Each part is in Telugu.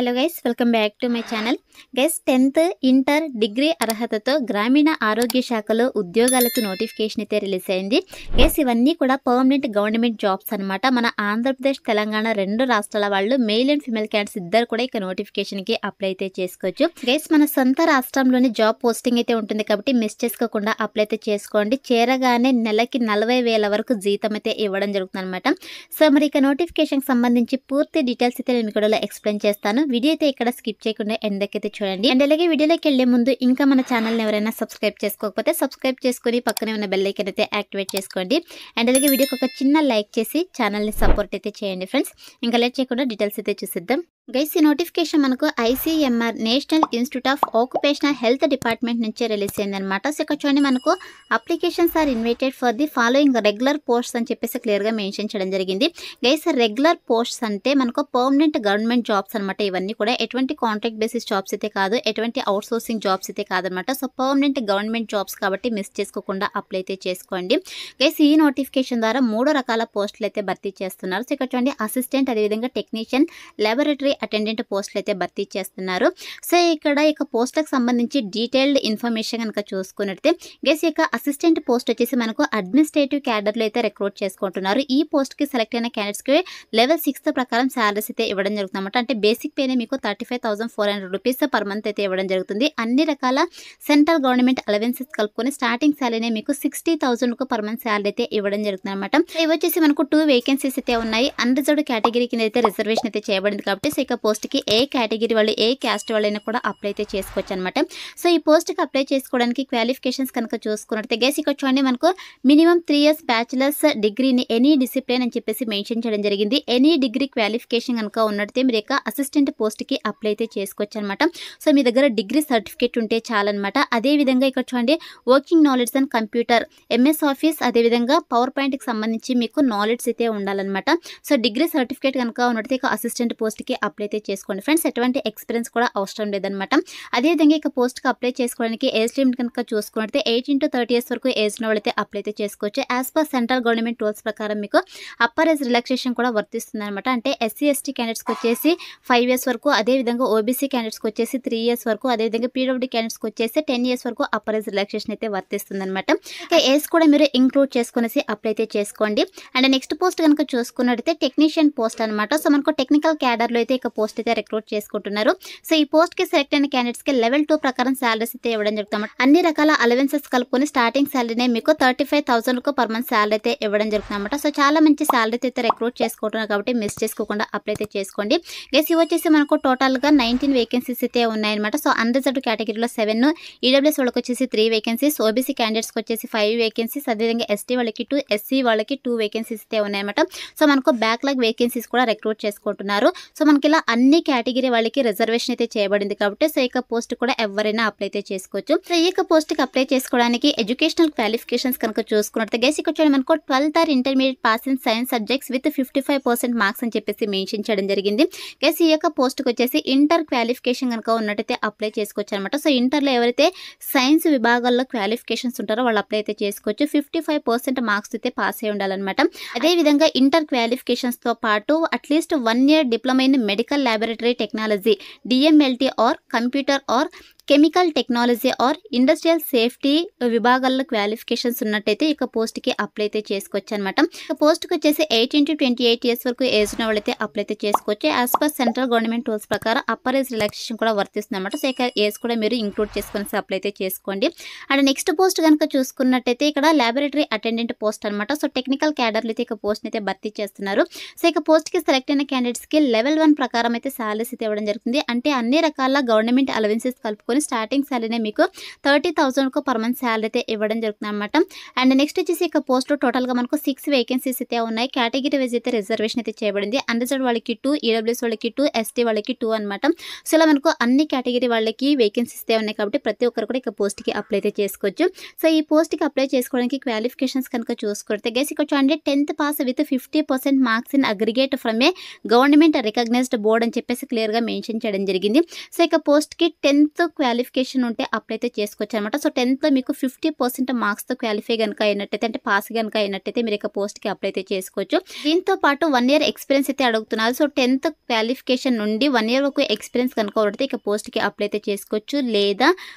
Hello guys, welcome back to my channel. Guys, 10th inter degree అర్హతతో గ్రామీణ ఆరోగ్య శాఖలో ఉద్యోగాలకు నోటిఫికేషన్ అయితే రిలీజ్ అయింది. గైస్, ఇవన్నీ కూడా పర్మనెంట్ గవర్నమెంట్ జాబ్స్ అనమాట. మన ఆంధ్రప్రదేశ్, తెలంగాణ రెండు రాష్ట్రాల వాళ్ళు మెయిల్ అండ్ ఫిమేల్ క్యాండిడేట్స్ ఇద్దరు కూడా ఇక నోటిఫికేషన్కి అప్లై అయితే చేసుకోవచ్చు. గైస్, మన సొంత రాష్ట్రంలోని జాబ్ పోస్టింగ్ అయితే ఉంటుంది కాబట్టి మిస్ చేసుకోకుండా అప్లై అయితే చేసుకోండి. చేరగానే నెలకి 40,000 వరకు జీతం అయితే ఇవ్వడం జరుగుతుంది అనమాట. సో మరి ఇక నోటిఫికేషన్ సంబంధించి పూర్తి డీటెయిల్స్ అయితే నేను ఇక్కడ ఎక్స్ప్లెయిన్ చేస్తాను. వీడియో అయితే ఇక్కడ స్కిప్ చేయకుండా ఎండ్ దాకా అయితే చూడండి. అండ్ అలాగే వీడియోలోకి వెళ్లే ముందు ఇంకా మన ఛానల్ని ఎవరైనా సబ్స్క్రైబ్ చేసుకోకపోతే సబ్స్క్రైబ్ చేసుకుని పక్కనే ఉన్న బెల్ ఐకాన్ అయితే యాక్టివేట్ చేసుకోండి. అండ్ అలాగే వీడియోకి ఒక చిన్న లైక్ చేసి ఛానల్ని సపోర్ట్ అయితే చేయండి ఫ్రెండ్స్. ఇంకా లేట్ చేయకుండా డీటెయిల్స్ అయితే చూసిద్దాం. గైస్, ఈ నోటిఫికేషన్ మనకు ICMR national institute of occupational health department నుంచి రిలీజ్ అయిందనమాట. సో ఇక్కడ చూడండి, మనకు applications are invited for the following regular posts అని చెప్పేసి క్లియర్గా మెన్షన్ చేయడం జరిగింది. గైస్, రెగ్యులర్ పోస్ట్స్ అంటే మనకు పర్మనెంట్ గవర్నమెంట్ జాబ్స్ అనమాట. ఇవన్నీ కూడా ఎటువంటి కాంట్రాక్ట్ బేసిస్ జాబ్స్ అయితే కాదు, ఎటువంటి అవుట్ సోర్సింగ్ జాబ్స్ అయితే కాదనమాట. సో పర్మనెంట్ గవర్నమెంట్ జాబ్స్ కాబట్టి మిస్ చేసుకోకుండా అప్లై అయితే చేసుకోండి. గైస్, ఈ నోటిఫికేషన్ ద్వారా 3 రకాల పోస్టులు అయితే భర్తీ చేస్తున్నారు. సో ఇక్కడ చూడండి, అసిస్టెంట్, అదేవిధంగా టెక్నీషియన్, లాబొరేటరీ అటెండెంట్ పోస్టులు అయితే భర్తీ చేస్తున్నారు. సో ఇక్కడ ఇక పోస్టులకు సంబంధించి డీటెయిల్డ్ ఇన్ఫర్మేషన్ కనుక చూసుకున్నట్లయితే గైస్, ఇక అసిస్టెంట్ పోస్ట్ వచ్చేసి మనకు అడ్మినిస్ట్రేటివ్ క్యాడర్లో అయితే రిక్రూట్ చేసుకుంటున్నారు. ఈ పోస్ట్కి సెలెక్ట్ అయిన క్యాండిడేట్స్కి లెవెల్ 6 ప్రకారం శాలరీస్ అయితే ఇవ్వడం జరుగుతుంది అనమాట. అంటే బేసిక్ పేనే మీకు 35,400 రూపీస్ పర్ మంత్ అయితే ఇవ్వడం జరుగుతుంది. అన్ని రకాల సెంట్రల్ గవర్నమెంట్ అలవెన్సెస్ కలుపుకొని స్టార్టింగ్ శాలరీనే మీకు 60,000 పర్ మంత్ శాలరీ అయితే ఇవ్వడం జరుగుతుంది అనమాట. ఇవి వచ్చేసి మనకు 2 వేకెన్సీస్ అయితే ఉన్నాయి. అన్రిజర్వ్డ్ కేటగిరీ కింద అయితే రిజర్వేషన్ అయితే చేయబడింది కాబట్టి సో ఇక పోస్ట్కి ఏ కేటగిరీ వాళ్ళు, ఏ క్యాస్ట్ వాళ్ళైనా కూడా అప్లై అయితే చేసుకోవచ్చు అనమాట. సో ఈ పోస్ట్కి అప్లై చేసుకోవడానికి క్వాలిఫికేషన్స్ కనుక చూసుకున్నట్లయితే గైస్, ఇక్కడ చూడండి, మనకు మినిమం 3 years బ్యాచిలర్స్ డిగ్రీని ఎనీ డిసిప్లిన్ అని చెప్పేసి మెన్షన్ చేయడం జరిగింది. ఎనీ డిగ్రీ క్వాలిఫికేషన్ కనుక ఉన్నట్లయితే మీరు ఇక అసిస్టెంట్ పోస్ట్కి అప్లై అయితే చేసుకోవచ్చు అనమాట. సో మీ దగ్గర డిగ్రీ సర్టిఫికేట్ ఉంటే చాలన్నమాట. అదేవిధంగా ఇక్కడ చూడండి, working knowledge and computer, MS office, అదేవిధంగా పవర్ పాయింట్కి సంబంధించి మీకు నాలెడ్జ్ అయితే ఉండాలన్నమాట. సో డిగ్రీ సర్టిఫికేట్ కనుక ఉన్నట్లయితే ఇక అసిస్టెంట్ పోస్ట్కి అప్లై అయితే చేసుకోండి ఫ్రెండ్స్. ఎటువంటి ఎక్స్పీరియన్స్ కూడా అవసరం లేదనమాట. అదేవిధంగా ఇక పోస్ట్కి అప్లై చేసుకోవడానికి ఏజ్ లిమిట్ కనుక చూసుకున్నట్లయితే 18 to 30 years వరకు ఏజ్ ఉన్న వాళ్ళైతే అప్లై అయితే చేసుకోవచ్చు. As per central government rules ప్రకారం మీకు అప్పర్ ఏజ్ రిలాక్సేషన్ కూడా వర్తిస్తుంది అనమాట. అంటే SC ST క్యాండిడేట్స్కి వచ్చేసి 5 years వరకు, అదేవిధంగా OBC క్యాండిడేట్స్కి వచ్చేసి 3 years వరకు, అదేవిధంగా PWD క్యాండిడేట్స్కి వచ్చేసి 10 years వరకు అప్పర్ ఏజ్ రిలాక్సేషన్ అయితే వర్తిస్తుంది అనమాట. ఇక ఏజ్ కూడా మీరు ఇంక్లూడ్ చేసుకునేసి అప్లై అయితే చేసుకోండి. అండ్ నెక్స్ట్ పోస్ట్ కనుక చూసుకున్నట్లయితే టెక్నీషియన్ పోస్ట్ అనమాట. సో మనకు టెక్నికల్ క్యాడర్లో అయితే ఇక పోస్ట్ అయితే రిక్రూట్ చేసుకుంటున్నారు. సో ఈ పోస్ట్ కి సెలెక్ట్ అయిన క్యాండిడేట్స్ కి లెవెల్ 2 ప్రకారం శాలరీస్ అయితే ఇవ్వడం జరుగుతుంది. అన్ని రకాల అలవెన్సెస్ కలుపుకొని స్టార్టింగ్ శాలరీనే మీకు 35,000 పర్ మంత్ శాలరీ అయితే ఇవ్వడం జరుగుతుంది అనమాట. సో చాలా మంచి శాలరీ అయితే రిక్రూట్ చేసుకుంటున్నారు కాబట్టి మిస్ చేసుకోకుండా అప్లై అయితే చేసుకోండి. గైస్, ఇవి వచ్చేసి మనకు టోటల్ గా 19 వేకెన్సీస్ అయితే ఉన్నాయన్నమాట. సో అన్రిజర్వ్డ్ కేటగిరీలో 7, EWS వాళ్ళకి వచ్చేసి 3 వేకెన్సీస్, OBC క్యాండిడేట్స్కి వచ్చేసి 5 వేకెన్సీస్, అదేవిధంగా ST వాళ్ళకి 2, SC వాళ్ళకి 2 వేకెన్సీస్ అయితే ఉన్నాయన్నమాట. సో మనకు బ్యాక్లాగ్ వేకెన్సీస్ కూడా రిక్రూట్ చేసుకుంటున్నారు. సో మనకి ఇలా అన్ని కేటగిరీ వాళ్ళకి రిజర్వేషన్ అయితే చేయబడింది కాబట్టి సో ఇక పోస్ట్ కూడా ఎవరైనా అప్లై అయితే చేసుకోవచ్చు. సో ఈ పోస్ట్ కి అప్లై చేసుకోవడానికి ఎడ్యుకేషనల్ క్వాలిఫికేషన్స్ కనుక చూసుకున్నట్లయితే గైస్, ఇక్కడ చూడండి, మనకు 12th or intermediate pass in science subjects with 55% marks అని చెప్పేసి మెన్షన్ చేయడం జరిగింది. గైస్, ఈ యొక్క పోస్ట్ కి వచ్చేసి ఇంటర్ క్వాలిఫికేషన్ కనుక ఉన్నట్టయితే అప్లై చేసుకోవచ్చు అనమాట. సో ఇంటర్లో ఎవరైతే సైన్స్ విభాగాల్లో క్వాలిఫికేషన్స్ ఉంటారో వాళ్ళు అప్లై అయితే చేసుకోవచ్చు. 55% మార్క్స్ అయితే పాస్ అయి ఉండాలన్నమాట. అదేవిధంగా ఇంటర్ క్వాలిఫికేషన్స్ తో పాటు at least 1 year diploma in medical laboratory technology, DMLT or computer are chemical technology are industrial safety విభాగాల్లో క్వాలిఫికేషన్స్ ఉన్నట్టయితే ఇక పోస్ట్కి అప్లై అయితే చేసుకోవచ్చు అనమాట. ఇక పోస్ట్కి వచ్చేసి 18 to 28 years వరకు ఏజ్ ఉన్న వాళ్ళైతే అప్లై అయితే చేసుకోవచ్చు. As per central government rules ప్రకారం అప్పర్ ఏజ్ రిలాక్సేషన్ కూడా వర్తిస్తుంది అనమాట. సో ఇక ఏజ్ కూడా మీరు ఇంక్లూడ్ చేసుకొని అప్లై అయితే చేసుకోండి. అండ్ నెక్స్ట్ పోస్ట్ కనుక చూసుకున్నట్టయితే ఇక్కడ లాబొరేటరీ అటెండెంట్ పోస్ట్ అనమాట. సో టెక్నికల్ క్యాడర్లు అయితే ఇక పోస్ట్ అయితే భర్తీ చేస్తున్నారు. సో ఇక పోస్ట్కి సెలెక్ట్ అయిన క్యాండిడేట్స్కి లెవెల్ 1 ప్రకారం అయితే శాలరీస్ అయితే ఇవ్వడం జరుగుతుంది. అంటే అన్ని రకాల గవర్నమెంట్ అలవెన్సెస్ కలుపుకొని స్టార్టింగ్ శాలరీనే మీకు 30,000 పర్ మంత్ శాలరీ అయితే ఇవ్వడం జరుగుతుంది అనమాట. అండ్ నెక్స్ట్ వచ్చేసి ఇక పోస్ట్ టోటల్ గా మనకు 6 వేకెన్సీస్ అయితే ఉన్నాయి. కేటగిరీ వైజ్ అయితే రిజర్వేషన్ అయితే చేయబడింది. అన్రిజర్వ్డ్ వాళ్ళకి 2, EWS వాళ్ళకి 2, ST వాళ్ళకి 2 అనమాట. సో ఇలా మనకు అన్ని కేటగిరీ వాళ్ళకి వేకెన్సీస్ అయితే ఉన్నాయి కాబట్టి ప్రతి ఒక్కరు కూడా ఇక పోస్ట్ కి అప్లై అయితే చేసుకోవచ్చు. సో ఈ పోస్ట్ కి అప్లై చేసుకోవడానికి క్వాలిఫికేషన్స్ కనుక చూసుకుంటే గైస్, ఇక్కడ చూడండి, 10th pass with 50% marks in aggregate from a government recognised board అని చెప్పేసి క్లియర్ గా మెన్షన్ చేయడం జరిగింది. సో ఇక పోస్ట్ కి 10th క్వాలిఫికేషన్ ఉంటే అప్లై అయితే చేసుకోవచ్చు అనమాట. సో 10th మీకు 50% మార్క్స్తో క్వాలిఫై కనుక అయినట్టయితే అంటే పాస్ కనుక అయినట్టయితే మీరు ఇక పోస్ట్కి అప్లై అయితే చేసుకోవచ్చు. దీంతో పాటు 1 year ఎక్స్పీరియన్స్ అయితే అడుగుతున్నారు. సో 10th క్వాలిఫికేషన్ నుండి 1 year వరకు ఎక్స్పీరియన్స్ కనుక ఉంటే ఇక పోస్ట్కి అప్లై అయితే చేసుకోవచ్చు. లేదా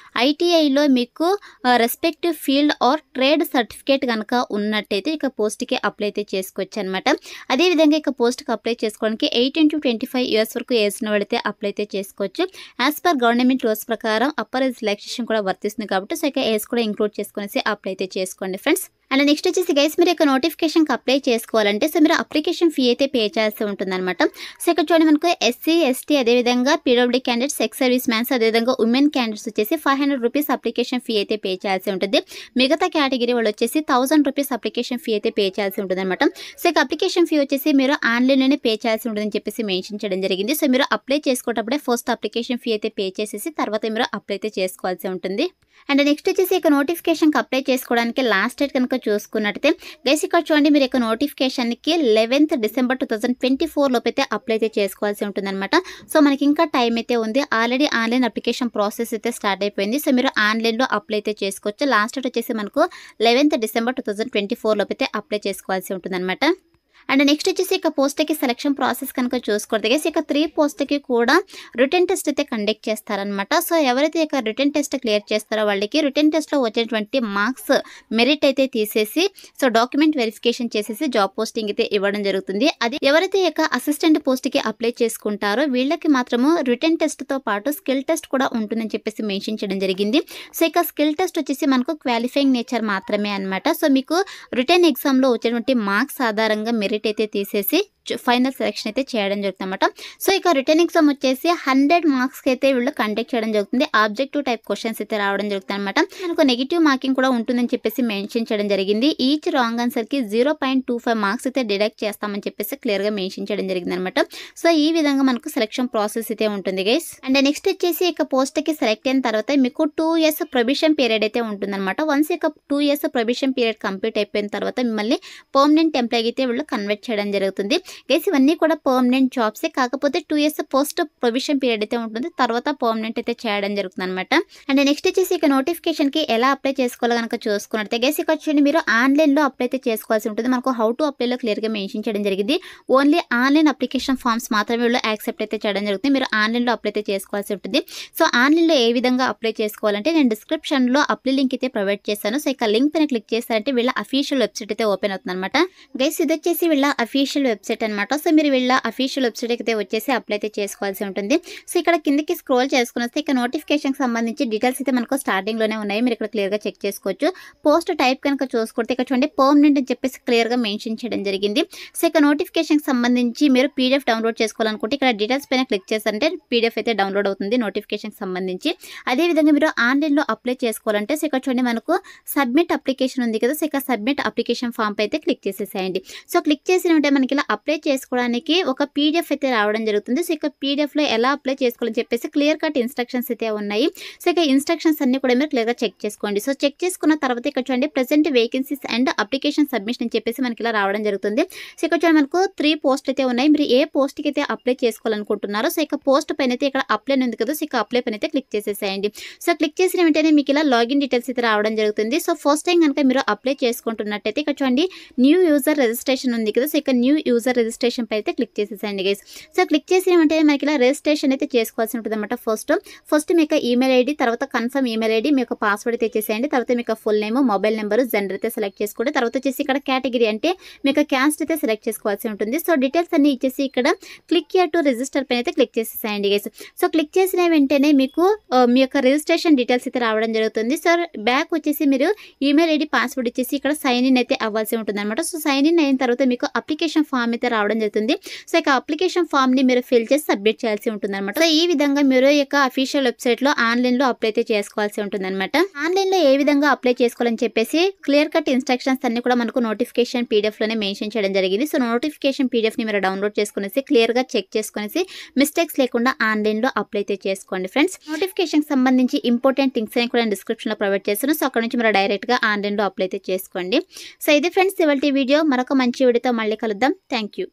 ఐటీఐలో మీకు respective field are trade certificate కనుక ఉన్నట్టయితే ఇక పోస్ట్కి అప్లై అయితే చేసుకోవచ్చు అనమాట. అదేవిధంగా ఇక పోస్ట్కి అప్లై చేసుకోవడానికి 18 to 25 years వరకు ఏజ్ ఉన్న వాళ్ళైతే అప్లై అయితే చేసుకోవచ్చు. యాజ్ పర్ గవర్నమెంట్ రూల్స్ ప్రకారం అప్పర్ ఏజ్ రిలాక్సేషన్ కూడా వర్తిస్తుంది కాబట్టి సో ఇక ఏజ్ కూడా ఇంక్లూడ్ చేసుకునేసి అప్లై అయితే చేసుకోండి ఫ్రెండ్స్. అండ్ నెక్స్ట్ వచ్చేసి గైస్ మీరు ఇక నోటిఫికేషన్కి అప్లై చేసుకోవాలంటే సో మీరు అప్లికేషన్ ఫీ అయితే పే చేయాల్సి ఉంటుందన్నమాట. సో ఇక్కడ చూడండి మనకు ఎస్సీ ఎస్టీ అదేవిధంగా PWD candidates ex service man's అదేవిధంగా ఉమెన్ క్యాండిడేట్స్ వచ్చేసి 500 రూపీస్ అప్లికేషన్ ఫీ అయితే పే చేయాల్సి ఉంటుంది. మిగతా కేటగిరీ వాళ్ళు వచ్చేసి 1000 రూపీస్ అప్లికేషన్ ఫీ అయితే పే చేయాల్సి ఉంటుంది అనమాట. సో ఇక అప్లికేషన్ ఫీ వచ్చేసి మీరు ఆన్లైన్లోనే పే చేయాల్సి ఉంటుందని చెప్పేసి మెన్షన్ చేయడం జరిగింది. సో మీరు అప్లై చేసుకోవటప్పుడే ఫస్ట్ అప్లికేషన్ ఫీ అయితే పే చేసేసి తర్వాత మీరు అప్లై అయితే చేసుకోవాల్సి ఉంటుంది. అండ్ నెక్స్ట్ వచ్చేసి ఇక నోటిఫికేషన్కి అప్లై చేసుకోవడానికి లాస్ట్ డేట్ కనుక చూసుకున్నట్టయితే గైస్ ఇక్కడ చూడండి మీరు ఇక నోటిఫికేషన్కి 11th December 2024 లోపైతే అప్లై అయితే చేసుకోవాల్సి ఉంటుందన్నమాట. సో మనకి ఇంకా టైం అయితే ఉంది. ఆల్రెడీ ఆన్లైన్ అప్లికేషన్ ప్రాసెస్ అయితే స్టార్ట్ అయిపోయింది. సో మీరు ఆన్లైన్లో అప్లై అయితే చేసుకోవచ్చు. లాస్ట్ డేట్ వచ్చేసి మనకు 11th December 2024 లోపైతే అప్లై చేసుకోవాల్సి ఉంటుందన్నమాట. అండ్ నెక్స్ట్ వచ్చేసి ఇక పోస్ట్కి సెలక్షన్ ప్రాసెస్ కనుక చూసుకోవద్దు గైస్ ఇక 3 పోస్ట్కి కూడా రిటర్న్ టెస్ట్ అయితే కండక్ట్ చేస్తారనమాట. సో ఎవరైతే ఇక రిటర్న్ టెస్ట్ క్లియర్ చేస్తారో వాళ్ళకి రిటర్న్ టెస్ట్లో వచ్చేటువంటి మార్క్స్ మెరిట్ అయితే తీసేసి సో డాక్యుమెంట్ వెరిఫికేషన్ చేసేసి జాబ్ పోస్టింగ్ అయితే ఇవ్వడం జరుగుతుంది. అది ఎవరైతే ఇక అసిస్టెంట్ పోస్ట్కి అప్లై చేసుకుంటారో వీళ్ళకి మాత్రము రిటర్న్ టెస్ట్తో పాటు స్కిల్ టెస్ట్ కూడా ఉంటుందని చెప్పేసి మెన్షన్ చేయడం జరిగింది. సో ఇక స్కిల్ టెస్ట్ వచ్చేసి మనకు క్వాలిఫైయింగ్ నేచర్ మాత్రమే అనమాట. సో మీకు రిటర్న్ ఎగ్జామ్లో వచ్చేటువంటి మార్క్స్ ఆధారంగా మెరిట్ అయితే తీసేసి ఫైనల్ సెలెక్షన్ అయితే చేయడం జరుగుతుంది అనమాట. సో ఇక రిటర్న్ ఎగ్జామ్ వచ్చేసి 100 మార్క్స్కి అయితే వీళ్ళు కండక్ట్ చేయడం జరుగుతుంది. ఆబ్జెక్టివ్ టైప్ క్వశ్చన్స్ అయితే రావడం జరుగుతుంది అనమాట. మనకు నెగిటివ్ మార్కింగ్ కూడా ఉంటుందని చెప్పేసి మెన్షన్ చేయడం జరిగింది. ఈచ్ రాంగ్ ఆన్సర్కి 0.25 మార్క్స్ అయితే డిడక్ట్ చేస్తామని చెప్పేసి క్లియర్గా మెన్షన్ చేయడం జరిగింది అనమాట. సో ఈ విధంగా మనకు సెలక్షన్ ప్రాసెస్ అయితే ఉంటుంది గైస్. అండ్ నెక్స్ట్ వచ్చేసి ఇక పోస్ట్కి సెలెక్ట్ అయిన తర్వాత మీకు 2 years ప్రొబిషన్ పీరియడ్ అయితే ఉంటుందన్నమాట. వన్స్ ఇక 2 years ప్రొబిషన్ పీరియడ్ కంప్లీట్ అయిపోయిన తర్వాత మిమ్మల్ని పర్మనెంట్ ఎంప్లాయ్ అయితే వీళ్ళు కన్వర్ట్ చేయడం జరుగుతుంది. గైస్ ఇవన్నీ కూడా పర్మనెంట్ జాబ్సే కాకపోతే 2 years పోస్ట్ ప్రొవిషన్ పీరియడ్ అయితే ఉంటుంది. తర్వాత పర్మనెంట్ అయితే చేయడం జరుగుతుంది అనమాట. అండ్ నెక్స్ట్ వచ్చేసి ఇక నోటిఫికేషన్కి ఎలా అప్లై చేసుకోవాలో కనుక చూసుకున్నట్టే గైస్ ఇక వచ్చి మీరు ఆన్లైన్లో అప్లై అయితే చేసుకోవాల్సి ఉంటుంది. మనకు హౌ టు అప్లైలో క్లియర్గా మెన్షన్ చేయడం జరిగింది. ఓన్లీ ఆన్లైన్ అప్లికేషన్ ఫామ్స్ మాత్రమే వీళ్ళు యాక్సెప్ట్ అయితే చేయడం జరుగుతుంది. మీరు ఆన్లైన్లో అప్లై అయితే చేసుకోవాల్సి ఉంటుంది. సో ఆన్లైన్లో ఏ విధంగా అప్లై చేసుకోవాలంటే నేను డిస్క్రిప్షన్లో అప్లై లింక్ అయితే ప్రొవైడ్ చేశాను. సో ఇక లింక్ పైన క్లిక్ చేస్తారంటే వీళ్ళ అఫీషియల్ వెబ్సైట్ అయితే ఓపెన్ అవుతుంది అనమాట. గైస్ ఇది వచ్చేసి వీళ్ళ అఫీషియల్ వెబ్సైట్ అనమాట. సో మీరు వీళ్ళ అఫీషియల్ వెబ్సైట్ అయితే వచ్చేసి అప్లై అయితే చేసుకోవాల్సి ఉంటుంది. సో ఇక్కడ కిందకి స్క్రోల్ చేసుకుని వస్తే ఇక నోటిఫికేషన్కి సంబంధించి డీటెయిల్స్ అయితే మనకు స్టార్టింగ్లోనే ఉన్నాయి. మీరు ఇక్కడ క్లియర్గా చెక్ చేసుకోవచ్చు. పోస్ట్ టైప్ కనుక చూసుకుంటే ఇక్కడ చూడండి పర్మనెంట్ అని చెప్పేసి క్లియర్గా మెన్షన్ చేయడం జరిగింది. సో ఇక నోటిఫికేషన్కి సంబంధించి మీరు పీడిఎఫ్ డౌన్లోడ్ చేసుకోవాలనుకుంటే ఇక్కడ డీటెయిల్స్ పైన క్లిక్ చేస్తారంటే పీడిఎఫ్ అయితే డౌన్లోడ్ అవుతుంది నోటిఫికేషన్కి సంబంధించి. అదేవిధంగా మీరు ఆన్లైన్లో అప్లై చేసుకోవాలంటే సో ఇక్కడ చూడండి మనకు సబ్మిట్ అప్లికేషన్ ఉంది కదా. సో ఇక సబ్మిట్ అప్లికేషన్ ఫామ్ అయితే క్లిక్ చేసేసేయండి. సో క్లిక్ చేసిన ఉంటే మనకి ఇలా అప్లై చేసుకోవడానికి ఒక పీడిఎఫ్ అయితే రావడం జరుగుతుంది. సో ఇక పీడిఎఫ్లో ఎలా అప్లై చేసుకోవాలని చెప్పేసి క్లియర్ కట్ ఇన్స్ట్రక్షన్స్ అయితే ఉన్నాయి. సో ఇక ఇన్స్ట్రక్షన్స్ అన్ని కూడా మీరు క్లియర్గా చెక్ చేసుకోండి. సో చెక్ చేసుకున్న తర్వాత ఇక్కడ చూడండి present vacancies and application submission అని చెప్పేసి మనకి ఇలా రావడం జరుగుతుంది. సో ఇక్కడ చూడండి మనకు 3 పోస్ట్ అయితే ఉన్నాయి. మీరు ఏ పోస్ట్కి అయితే అప్లై చేసుకోవాలనుకుంటున్నారో సో ఇక పోస్ట్ పైన అయితే ఇక్కడ అప్లై ఉంది కదా. సో ఇక అప్లై పైన అయితే క్లిక్ చేసేసేయండి. సో క్లిక్ చేసిన వెంటనే మీకు ఇలా లాగిన్ డీటెయిల్స్ అయితే రావడం జరుగుతుంది. సో ఫస్ట్ టైం కనుక మీరు అప్లై చేసుకుంటున్నట్టయితే ఇక్కడ చూడండి న్యూ యూజర్ రిజిస్ట్రేషన్ ఉంది కదా. సో ఇక న్యూ యూజర్ రిజిస్ట్రేషన్ పై అయితే క్లిక్ చేసేసేయండి గైస్. సో క్లిక్ చేసిన వెంటనే మనకి ఇలా రిజిస్ట్రేషన్ అయితే చేసుకోవాల్సి ఉంటుంది అనమాట. ఫస్ట్ మీకు ఈమెయిల్ ఐడి తర్వాత కన్ఫర్మ్ ఈమెయిల్ ఐడి మీ యొక్క పాస్వర్డ్ అయితే ఇచ్చేసేయండి. తర్వాత మీకు full name mobile number gender అయితే సెలెక్ట్ చేసుకోండి. తర్వాత వచ్చేసి ఇక్కడ కేటగిరీ అంటే మీకు క్యాస్ట్ అయితే సెలెక్ట్ చేసుకోవాల్సి ఉంటుంది. సో డీటెయిల్స్ అన్ని ఇచ్చేసి ఇక్కడ క్లిక్ హియర్ టు రిజిస్టర్ పైన అయితే క్లిక్ చేసేసేయండి గైస్. సో క్లిక్ చేసిన వెంటనే మీకు మీ యొక్క రిజిస్ట్రేషన్ డీటెయిల్స్ అయితే రావడం జరుగుతుంది. సో బ్యాక్ వచ్చేసి మీరు ఈమెయిల్ ఐడి పాస్వర్డ్ ఇచ్చేసి ఇక్కడ సైన్ ఇన్ అయితే అవ్వాల్సి ఉంటుంది అనమాట. సో సైన్ ఇన్ అయిన తర్వాత మీకు అప్లికేషన్ ఫామ్ అయితే రావడం జరుగుతుంది. సో ఇక అప్లికేషన్ ఫామ్ ని మీరు ఫిల్ చేసి సబ్మిట్ చేయాల్సి ఉంటుంది అనమాట. సో ఈ విధంగా మీరు యొక్క అఫీషియల్ వెబ్సైట్ లో ఆన్లైన్ లో అప్లై అయితే చేసుకోవాల్సి ఉంటుంది అనమాట. ఆన్లైన్ లో ఏ విధంగా అప్లై చేసుకోవాలని చెప్పేసి క్లియర్ కట్ ఇన్స్ట్రక్షన్స్ అన్ని కూడా మనకు నోటిఫికేషన్ పీడిఎఫ్ లోనే మెన్షన్ చేయడం జరిగింది. సో నోటిఫికేషన్ పీడిఎఫ్ ని మీరు డౌన్లోడ్ చేసుకునేసి క్లియర్ గా చెక్ చేసుకునేసి మిస్టేక్స్ లేకుండా ఆన్లైన్ లో అప్లై అయితే చేసుకోండి ఫ్రెండ్స్. నోటిఫికేషన్ సంబంధించి ఇంపార్టెంట్ థింగ్స్ అని కూడా డిస్క్రిప్షన్ లో ప్రొవైడ్ చేస్తాను. సో అక్కడ నుంచి మీరు డైరెక్ట్ గా ఆన్లైన్ లో అప్లై అయితే చేసుకోండి. సో ఇది ఫ్రెండ్స్ ఇవాల్టి వీడియో. మరొక మంచి వీడియోతో మళ్ళీ కలుద్దాం. Thank you.